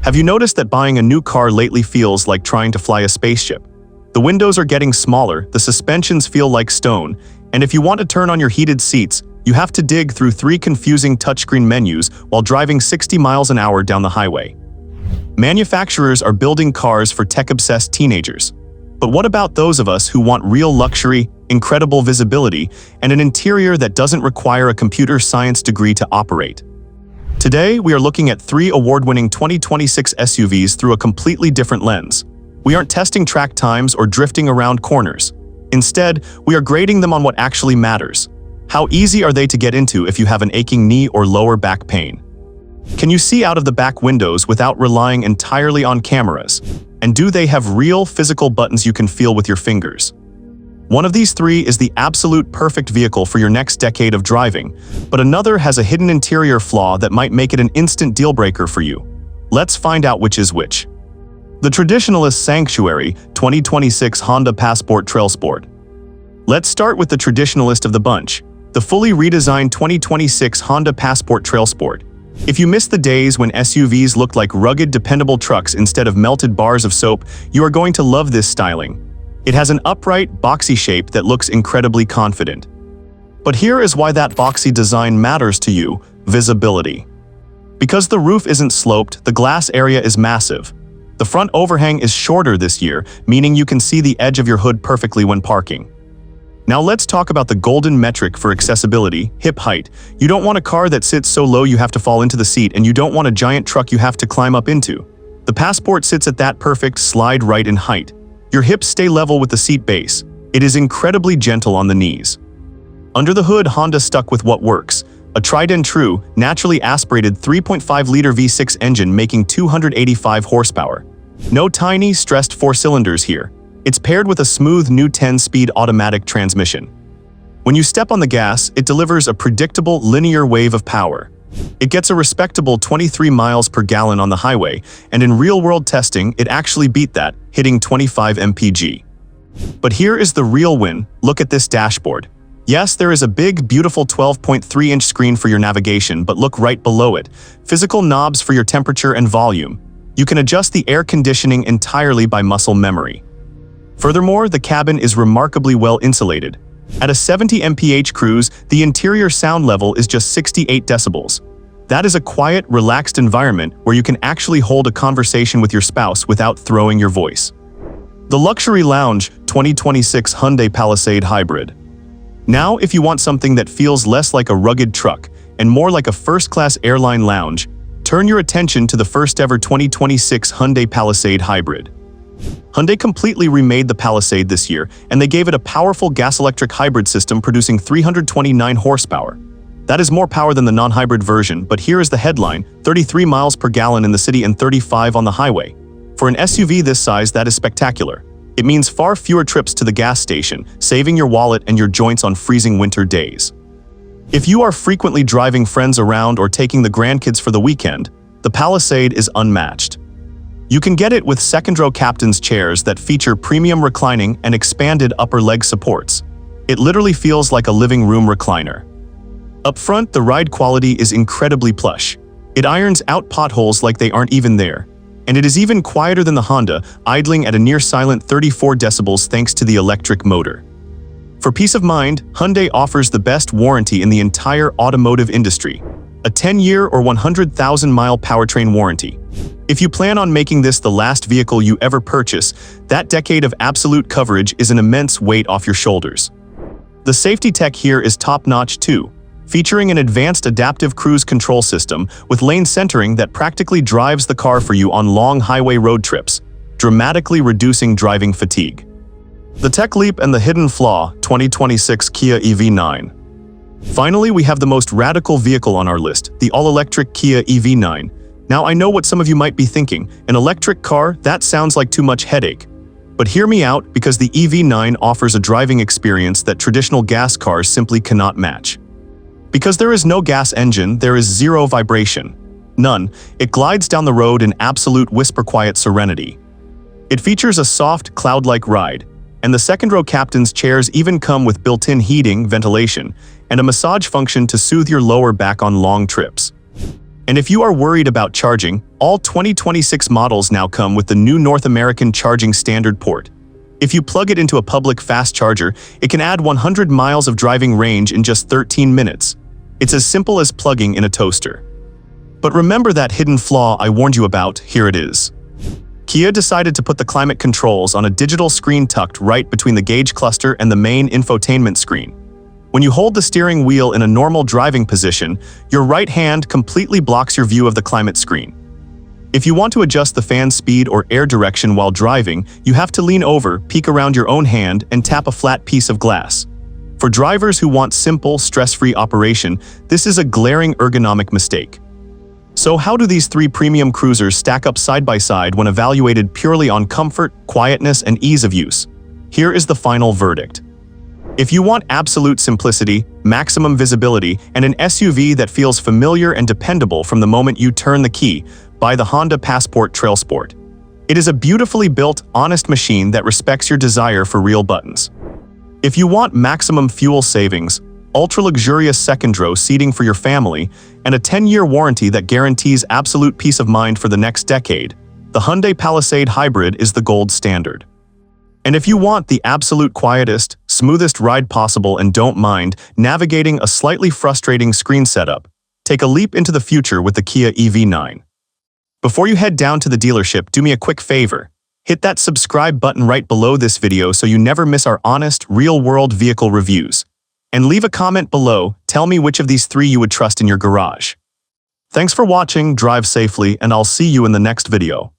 Have you noticed that buying a new car lately feels like trying to fly a spaceship? The windows are getting smaller, the suspensions feel like stone, and if you want to turn on your heated seats, you have to dig through 3 confusing touchscreen menus while driving 60 miles an hour down the highway. Manufacturers are building cars for tech-obsessed teenagers. But what about those of us who want real luxury, incredible visibility, and an interior that doesn't require a computer science degree to operate? Today, we are looking at 3 award-winning 2026 SUVs through a completely different lens. We aren't testing track times or drifting around corners. Instead, we are grading them on what actually matters. How easy are they to get into if you have an aching knee or lower back pain? Can you see out of the back windows without relying entirely on cameras? And do they have real physical buttons you can feel with your fingers? One of these 3 is the absolute perfect vehicle for your next decade of driving, but another has a hidden interior flaw that might make it an instant deal-breaker for you. Let's find out which is which. The Traditionalist Sanctuary 2026 Honda Passport TrailSport. Let's start with the traditionalist of the bunch, the fully redesigned 2026 Honda Passport TrailSport. If you miss the days when SUVs looked like rugged, dependable trucks instead of melted bars of soap, you are going to love this styling. It has an upright, boxy shape that looks incredibly confident. But here is why that boxy design matters to you: visibility. Because the roof isn't sloped, the glass area is massive. The front overhang is shorter this year, meaning you can see the edge of your hood perfectly when parking. Now let's talk about the golden metric for accessibility: hip height. You don't want a car that sits so low you have to fall into the seat, and you don't want a giant truck you have to climb up into. The Passport sits at that perfect slide right in height. Your hips stay level with the seat base. It is incredibly gentle on the knees. Under the hood, Honda stuck with what works: a tried-and-true, naturally aspirated 3.5-liter V6 engine making 285 horsepower. No tiny, stressed 4 cylinders here. It's paired with a smooth new 10-speed automatic transmission. When you step on the gas, it delivers a predictable linear wave of power. It gets a respectable 23 miles per gallon on the highway, and in real-world testing, it actually beat that, hitting 25 mpg. But here is the real win: look at this dashboard. Yes, there is a big, beautiful 12.3-inch screen for your navigation, but look right below it: physical knobs for your temperature and volume. You can adjust the air conditioning entirely by muscle memory. Furthermore, the cabin is remarkably well insulated. At a 70 mph cruise, the interior sound level is just 68 decibels. That is a quiet, relaxed environment where you can actually hold a conversation with your spouse without throwing your voice. The Luxury Lounge 2026 Hyundai Palisade Hybrid. Now, if you want something that feels less like a rugged truck and more like a first-class airline lounge, turn your attention to the first-ever 2026 Hyundai Palisade Hybrid. Hyundai completely remade the Palisade this year, and they gave it a powerful gas-electric hybrid system producing 329 horsepower. That is more power than the non-hybrid version, but here is the headline: 33 miles per gallon in the city and 35 on the highway. For an SUV this size, that is spectacular. It means far fewer trips to the gas station, saving your wallet and your joints on freezing winter days. If you are frequently driving friends around or taking the grandkids for the weekend, the Palisade is unmatched. You can get it with second-row captain's chairs that feature premium reclining and expanded upper leg supports. It literally feels like a living room recliner. Up front, the ride quality is incredibly plush. It irons out potholes like they aren't even there. And it is even quieter than the Honda, idling at a near-silent 34 decibels thanks to the electric motor. For peace of mind, Hyundai offers the best warranty in the entire automotive industry: a 10-year or 100,000-mile powertrain warranty. If you plan on making this the last vehicle you ever purchase, that decade of absolute coverage is an immense weight off your shoulders. The safety tech here is top-notch too, featuring an advanced adaptive cruise control system with lane centering that practically drives the car for you on long highway road trips, dramatically reducing driving fatigue. The tech leap and the hidden flaw 2026 Kia EV9. Finally, we have the most radical vehicle on our list, the all-electric Kia EV9. Now, I know what some of you might be thinking: an electric car? That sounds like too much headache. But hear me out, because the EV9 offers a driving experience that traditional gas cars simply cannot match. Because there is no gas engine, there is zero vibration. None. It glides down the road in absolute whisper-quiet serenity. It features a soft, cloud-like ride, and the second-row captain's chairs even come with built-in heating, ventilation, and a massage function to soothe your lower back on long trips. And if you are worried about charging, all 2026 models now come with the new North American Charging Standard port. If you plug it into a public fast charger, it can add 100 miles of driving range in just 13 minutes. It's as simple as plugging in a toaster. But remember that hidden flaw I warned you about? Here it is. Kia decided to put the climate controls on a digital screen tucked right between the gauge cluster and the main infotainment screen. When you hold the steering wheel in a normal driving position, your right hand completely blocks your view of the climate screen. If you want to adjust the fan speed or air direction while driving, you have to lean over, peek around your own hand, and tap a flat piece of glass. For drivers who want simple, stress-free operation, this is a glaring ergonomic mistake. So how do these three premium cruisers stack up side by side when evaluated purely on comfort, quietness, and ease of use? Here is the final verdict. If you want absolute simplicity, maximum visibility, and an SUV that feels familiar and dependable from the moment you turn the key, buy the Honda Passport TrailSport. It is a beautifully built, honest machine that respects your desire for real buttons. If you want maximum fuel savings, ultra-luxurious second-row seating for your family, and a 10-year warranty that guarantees absolute peace of mind for the next decade, the Hyundai Palisade Hybrid is the gold standard. And if you want the absolute quietest, smoothest ride possible and don't mind navigating a slightly frustrating screen setup, take a leap into the future with the Kia EV9. Before you head down to the dealership, do me a quick favor. Hit that subscribe button right below this video so you never miss our honest, real-world vehicle reviews. And leave a comment below, tell me which of these three you would trust in your garage. Thanks for watching, drive safely, and I'll see you in the next video.